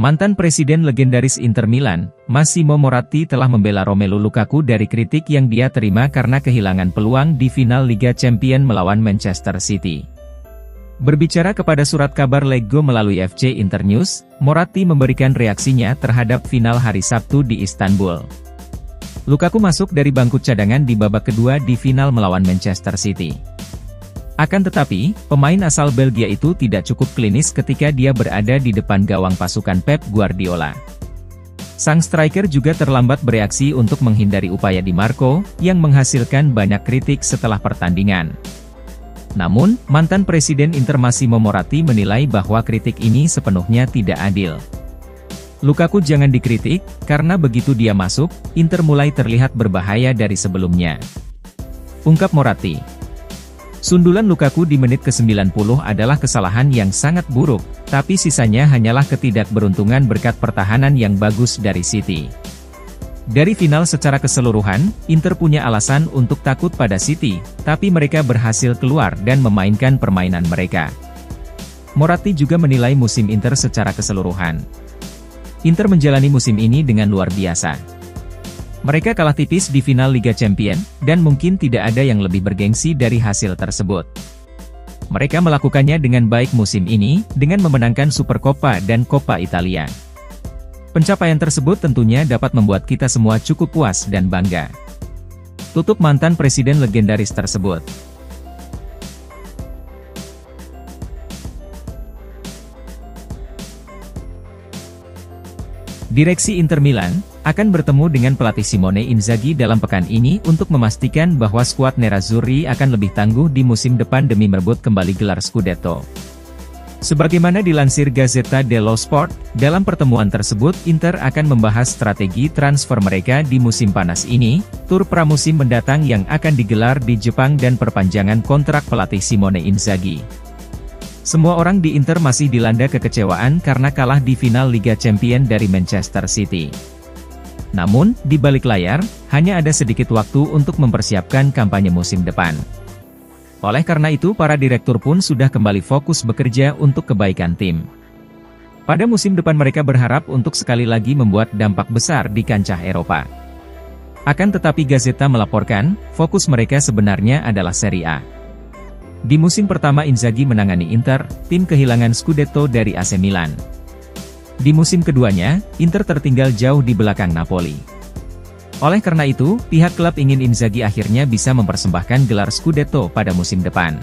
Mantan presiden legendaris Inter Milan, Massimo Moratti telah membela Romelu Lukaku dari kritik yang dia terima karena kehilangan peluang di final Liga Champions melawan Manchester City. Berbicara kepada surat kabar Leggo melalui FC Internews, Moratti memberikan reaksinya terhadap final hari Sabtu di Istanbul. Lukaku masuk dari bangku cadangan di babak kedua di final melawan Manchester City. Akan tetapi, pemain asal Belgia itu tidak cukup klinis ketika dia berada di depan gawang pasukan Pep Guardiola. Sang striker juga terlambat bereaksi untuk menghindari upaya Di Marco, yang menghasilkan banyak kritik setelah pertandingan. Namun, mantan presiden Inter Massimo Moratti menilai bahwa kritik ini sepenuhnya tidak adil. Lukaku jangan dikritik, karena begitu dia masuk, Inter mulai terlihat berbahaya dari sebelumnya. Ungkap Moratti. Sundulan Lukaku di menit ke-90 adalah kesalahan yang sangat buruk, tapi sisanya hanyalah ketidakberuntungan berkat pertahanan yang bagus dari City. Dari final secara keseluruhan, Inter punya alasan untuk takut pada City, tapi mereka berhasil keluar dan memainkan permainan mereka. Moratti juga menilai musim Inter secara keseluruhan. Inter menjalani musim ini dengan luar biasa. Mereka kalah tipis di final Liga Champions, dan mungkin tidak ada yang lebih bergengsi dari hasil tersebut. Mereka melakukannya dengan baik musim ini, dengan memenangkan Supercoppa dan Coppa Italia. Pencapaian tersebut tentunya dapat membuat kita semua cukup puas dan bangga. Tutup mantan presiden legendaris tersebut. Direksi Inter Milan akan bertemu dengan pelatih Simone Inzaghi dalam pekan ini untuk memastikan bahwa skuad Nerazzurri akan lebih tangguh di musim depan demi merebut kembali gelar Scudetto. Sebagaimana dilansir Gazzetta dello Sport, dalam pertemuan tersebut Inter akan membahas strategi transfer mereka di musim panas ini, tur pramusim mendatang yang akan digelar di Jepang dan perpanjangan kontrak pelatih Simone Inzaghi. Semua orang di Inter masih dilanda kekecewaan karena kalah di final Liga Champions dari Manchester City. Namun, di balik layar, hanya ada sedikit waktu untuk mempersiapkan kampanye musim depan. Oleh karena itu para direktur pun sudah kembali fokus bekerja untuk kebaikan tim. Pada musim depan mereka berharap untuk sekali lagi membuat dampak besar di kancah Eropa. Akan tetapi Gazzetta melaporkan, fokus mereka sebenarnya adalah Serie A. Di musim pertama Inzaghi menangani Inter, tim kehilangan Scudetto dari AC Milan. Di musim keduanya, Inter tertinggal jauh di belakang Napoli. Oleh karena itu, pihak klub ingin Inzaghi akhirnya bisa mempersembahkan gelar Scudetto pada musim depan.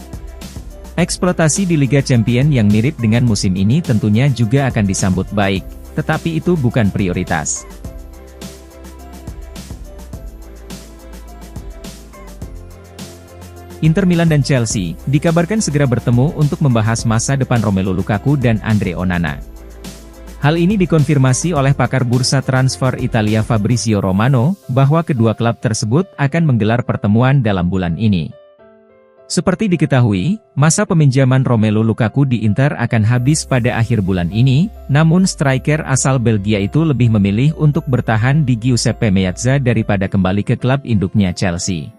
Eksploitasi di Liga Champions yang mirip dengan musim ini tentunya juga akan disambut baik, tetapi itu bukan prioritas. Inter Milan dan Chelsea dikabarkan segera bertemu untuk membahas masa depan Romelu Lukaku dan Andre Onana. Hal ini dikonfirmasi oleh pakar bursa transfer Italia Fabrizio Romano, bahwa kedua klub tersebut akan menggelar pertemuan dalam bulan ini. Seperti diketahui, masa peminjaman Romelu Lukaku di Inter akan habis pada akhir bulan ini, namun striker asal Belgia itu lebih memilih untuk bertahan di Giuseppe Meazza daripada kembali ke klub induknya Chelsea.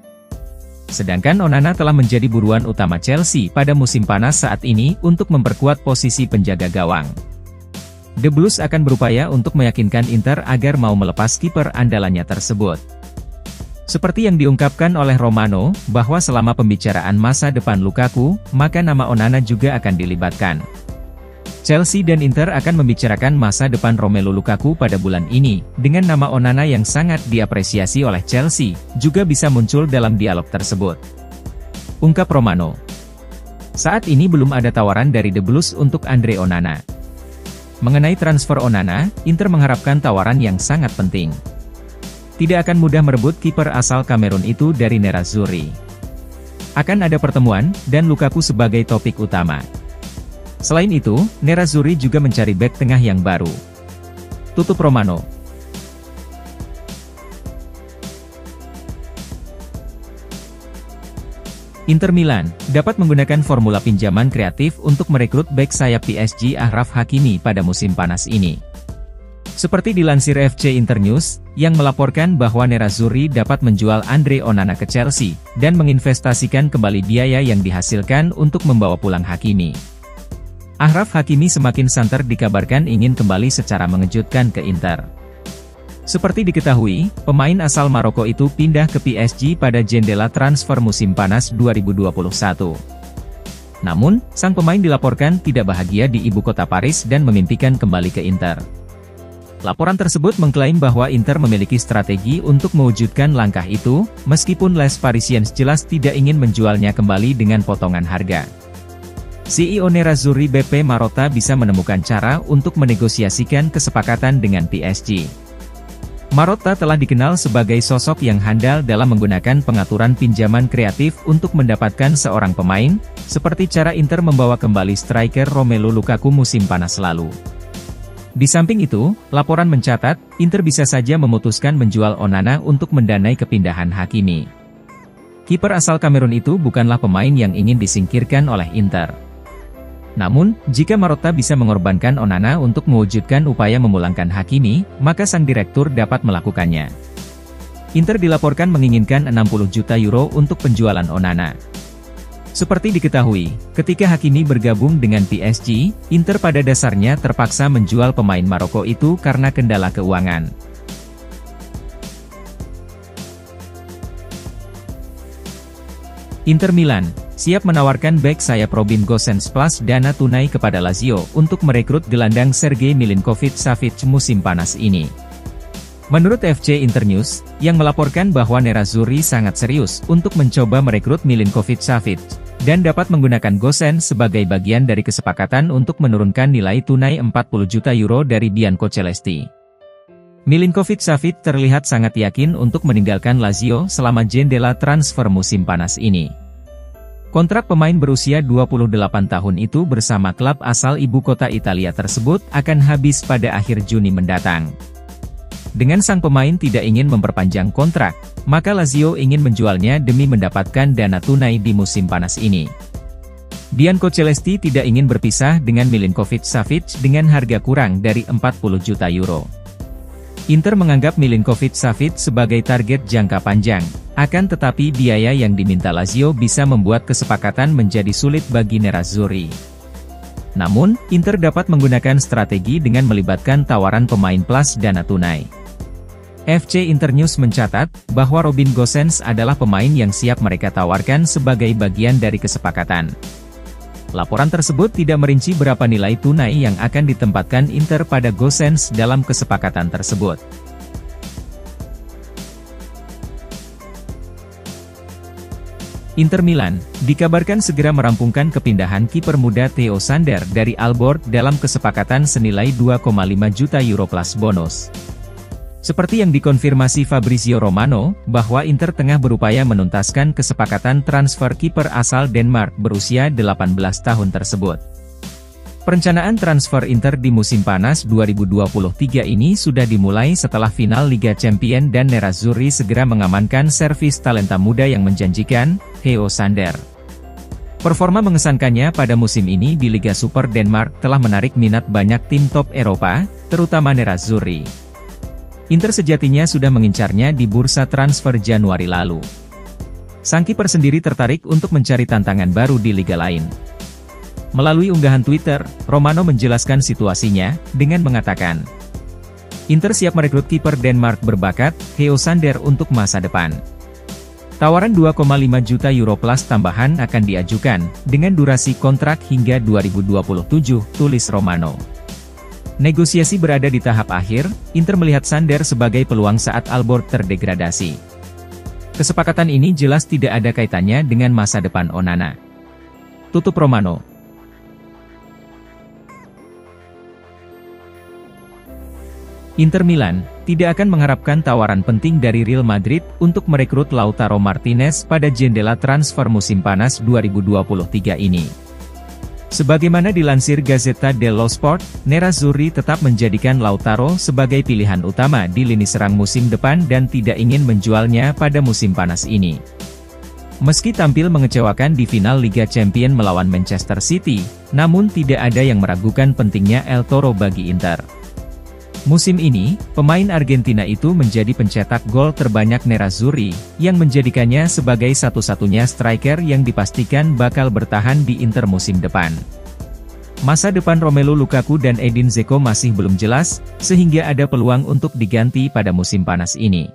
Sedangkan Onana telah menjadi buruan utama Chelsea pada musim panas saat ini untuk memperkuat posisi penjaga gawang. The Blues akan berupaya untuk meyakinkan Inter agar mau melepas kiper andalannya tersebut. Seperti yang diungkapkan oleh Romano, bahwa selama pembicaraan masa depan Lukaku, maka nama Onana juga akan dilibatkan. Chelsea dan Inter akan membicarakan masa depan Romelu Lukaku pada bulan ini, dengan nama Onana yang sangat diapresiasi oleh Chelsea, juga bisa muncul dalam dialog tersebut. Ungkap Romano. Saat ini belum ada tawaran dari The Blues untuk Andre Onana. Mengenai transfer Onana, Inter mengharapkan tawaran yang sangat penting. Tidak akan mudah merebut kiper asal Kamerun itu dari Nerazzurri. Akan ada pertemuan, dan Lukaku sebagai topik utama. Selain itu, Nerazzurri juga mencari bek tengah yang baru. Tutup Romano. Inter Milan dapat menggunakan formula pinjaman kreatif untuk merekrut bek sayap PSG Achraf Hakimi pada musim panas ini. Seperti dilansir FC Internews, yang melaporkan bahwa Nerazzurri dapat menjual Andre Onana ke Chelsea, dan menginvestasikan kembali biaya yang dihasilkan untuk membawa pulang Hakimi. Achraf Hakimi semakin santer dikabarkan ingin kembali secara mengejutkan ke Inter. Seperti diketahui, pemain asal Maroko itu pindah ke PSG pada jendela transfer musim panas 2021. Namun, sang pemain dilaporkan tidak bahagia di ibu kota Paris dan memimpikan kembali ke Inter. Laporan tersebut mengklaim bahwa Inter memiliki strategi untuk mewujudkan langkah itu, meskipun Les Parisiens jelas tidak ingin menjualnya kembali dengan potongan harga. CEO Nerazzurri Beppe Marotta bisa menemukan cara untuk menegosiasikan kesepakatan dengan PSG. Marotta telah dikenal sebagai sosok yang handal dalam menggunakan pengaturan pinjaman kreatif untuk mendapatkan seorang pemain, seperti cara Inter membawa kembali striker Romelu Lukaku musim panas lalu. Di samping itu, laporan mencatat, Inter bisa saja memutuskan menjual Onana untuk mendanai kepindahan Hakimi. Kiper asal Kamerun itu bukanlah pemain yang ingin disingkirkan oleh Inter. Namun, jika Marotta bisa mengorbankan Onana untuk mewujudkan upaya memulangkan Hakimi, maka sang direktur dapat melakukannya. Inter dilaporkan menginginkan 60 juta euro untuk penjualan Onana. Seperti diketahui, ketika Hakimi bergabung dengan PSG, Inter pada dasarnya terpaksa menjual pemain Maroko itu karena kendala keuangan. Inter Milan siap menawarkan bek sayap Robin Gosens plus dana tunai kepada Lazio untuk merekrut gelandang Sergej Milinkovic-Savic musim panas ini. Menurut FC Internews, yang melaporkan bahwa Nerazzurri sangat serius untuk mencoba merekrut Milinkovic-Savic, dan dapat menggunakan Gosens sebagai bagian dari kesepakatan untuk menurunkan nilai tunai 40 juta euro dari Bianco Celesti. Milinkovic-Savic terlihat sangat yakin untuk meninggalkan Lazio selama jendela transfer musim panas ini. Kontrak pemain berusia 28 tahun itu bersama klub asal ibu kota Italia tersebut akan habis pada akhir Juni mendatang. Dengan sang pemain tidak ingin memperpanjang kontrak, maka Lazio ingin menjualnya demi mendapatkan dana tunai di musim panas ini. Bianco Celesti tidak ingin berpisah dengan Milinkovic-Savic dengan harga kurang dari 40 juta euro. Inter menganggap Milinkovic-Savic sebagai target jangka panjang, akan tetapi biaya yang diminta Lazio bisa membuat kesepakatan menjadi sulit bagi Nerazzurri. Namun, Inter dapat menggunakan strategi dengan melibatkan tawaran pemain plus dana tunai. FC Internews mencatat, bahwa Robin Gosens adalah pemain yang siap mereka tawarkan sebagai bagian dari kesepakatan. Laporan tersebut tidak merinci berapa nilai tunai yang akan ditempatkan Inter pada Gosens dalam kesepakatan tersebut. Inter Milan dikabarkan segera merampungkan kepindahan kiper muda Theo Sander dari Aalborg dalam kesepakatan senilai 2,5 juta euro plus bonus. Seperti yang dikonfirmasi Fabrizio Romano, bahwa Inter tengah berupaya menuntaskan kesepakatan transfer kiper asal Denmark berusia 18 tahun tersebut. Perencanaan transfer Inter di musim panas 2023 ini sudah dimulai setelah final Liga Champions dan Nerazzurri segera mengamankan servis talenta muda yang menjanjikan, Theo Sander. Performa mengesankannya pada musim ini di Liga Super Denmark telah menarik minat banyak tim top Eropa, terutama Nerazzurri. Inter sejatinya sudah mengincarnya di bursa transfer Januari lalu. Sang kiper sendiri tertarik untuk mencari tantangan baru di liga lain. Melalui unggahan Twitter, Romano menjelaskan situasinya, dengan mengatakan, Inter siap merekrut kiper Denmark berbakat, Theo Sander untuk masa depan. Tawaran 2,5 juta euro plus tambahan akan diajukan, dengan durasi kontrak hingga 2027, tulis Romano. Negosiasi berada di tahap akhir, Inter melihat Sander sebagai peluang saat Aalborg terdegradasi. Kesepakatan ini jelas tidak ada kaitannya dengan masa depan Onana. Tutup Romano. Inter Milan tidak akan mengharapkan tawaran penting dari Real Madrid untuk merekrut Lautaro Martinez pada jendela transfer musim panas 2023 ini. Sebagaimana dilansir Gazzetta dello Sport, Nerazzurri tetap menjadikan Lautaro sebagai pilihan utama di lini serang musim depan dan tidak ingin menjualnya pada musim panas ini. Meski tampil mengecewakan di final Liga Champions melawan Manchester City, namun tidak ada yang meragukan pentingnya El Toro bagi Inter. Musim ini, pemain Argentina itu menjadi pencetak gol terbanyak Nerazzurri, yang menjadikannya sebagai satu-satunya striker yang dipastikan bakal bertahan di Inter musim depan. Masa depan Romelu Lukaku dan Edin Dzeko masih belum jelas, sehingga ada peluang untuk diganti pada musim panas ini.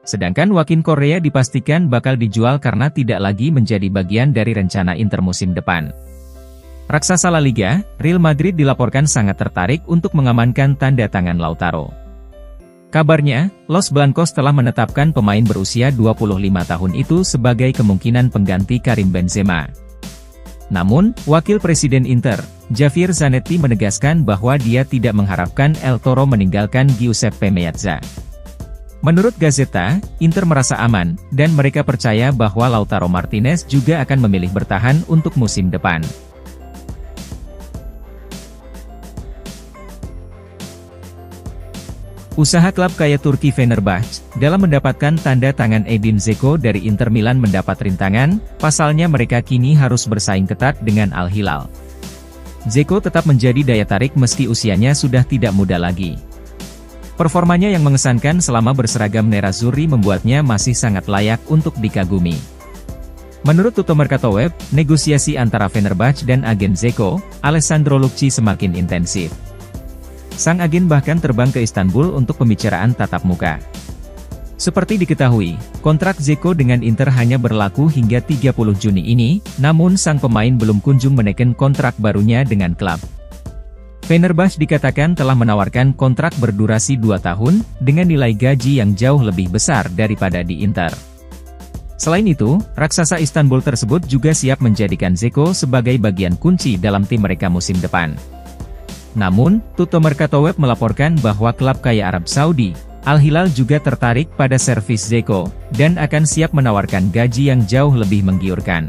Sedangkan Joaquin Correa dipastikan bakal dijual karena tidak lagi menjadi bagian dari rencana Inter musim depan. Raksasa La Liga, Real Madrid dilaporkan sangat tertarik untuk mengamankan tanda tangan Lautaro. Kabarnya, Los Blancos telah menetapkan pemain berusia 25 tahun itu sebagai kemungkinan pengganti Karim Benzema. Namun, Wakil Presiden Inter, Javier Zanetti menegaskan bahwa dia tidak mengharapkan El Toro meninggalkan Giuseppe Meazza. Menurut Gazzetta, Inter merasa aman, dan mereka percaya bahwa Lautaro Martinez juga akan memilih bertahan untuk musim depan. Usaha klub kaya Turki Fenerbahce, dalam mendapatkan tanda tangan Edin Dzeko dari Inter Milan mendapat rintangan, pasalnya mereka kini harus bersaing ketat dengan Al Hilal. Dzeko tetap menjadi daya tarik meski usianya sudah tidak muda lagi. Performanya yang mengesankan selama berseragam Nerazzurri membuatnya masih sangat layak untuk dikagumi. Menurut Tuttomercatoweb, negosiasi antara Fenerbahce dan agen Dzeko, Alessandro Lucci semakin intensif. Sang agen bahkan terbang ke Istanbul untuk pembicaraan tatap muka. Seperti diketahui, kontrak Dzeko dengan Inter hanya berlaku hingga 30 Juni ini, namun sang pemain belum kunjung menekan kontrak barunya dengan klub. Fenerbahce dikatakan telah menawarkan kontrak berdurasi 2 tahun, dengan nilai gaji yang jauh lebih besar daripada di Inter. Selain itu, raksasa Istanbul tersebut juga siap menjadikan Dzeko sebagai bagian kunci dalam tim mereka musim depan. Namun, Tuttomercatoweb melaporkan bahwa klub kaya Arab Saudi, Al Hilal juga tertarik pada servis Dzeko, dan akan siap menawarkan gaji yang jauh lebih menggiurkan.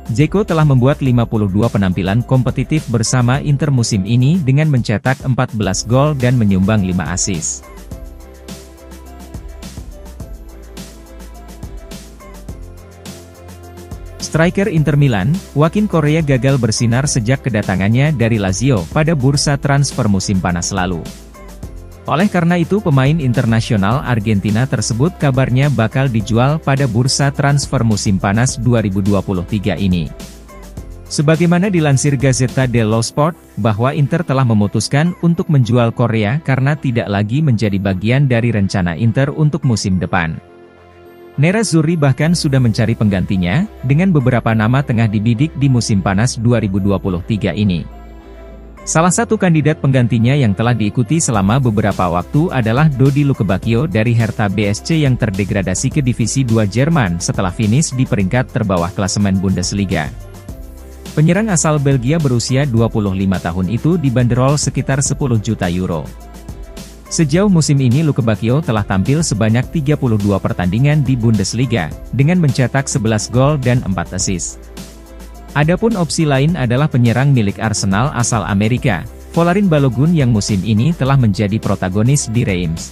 Dzeko telah membuat 52 penampilan kompetitif bersama Inter musim ini dengan mencetak 14 gol dan menyumbang 5 assist. Striker Inter Milan, Joaquin Correa gagal bersinar sejak kedatangannya dari Lazio pada bursa transfer musim panas lalu. Oleh karena itu pemain internasional Argentina tersebut kabarnya bakal dijual pada bursa transfer musim panas 2023 ini. Sebagaimana dilansir Gazzetta dello Sport, bahwa Inter telah memutuskan untuk menjual Correa karena tidak lagi menjadi bagian dari rencana Inter untuk musim depan. Nerazzurri bahkan sudah mencari penggantinya, dengan beberapa nama tengah dibidik di musim panas 2023 ini. Salah satu kandidat penggantinya yang telah diikuti selama beberapa waktu adalah Dodi Lukebakio dari Hertha BSC yang terdegradasi ke Divisi 2 Jerman setelah finish di peringkat terbawah klasemen Bundesliga. Penyerang asal Belgia berusia 25 tahun itu dibanderol sekitar 10 juta euro. Sejauh musim ini Lukebakio telah tampil sebanyak 32 pertandingan di Bundesliga, dengan mencetak 11 gol dan 4 assist. Adapun opsi lain adalah penyerang milik Arsenal asal Amerika, Folarin Balogun yang musim ini telah menjadi protagonis di Reims.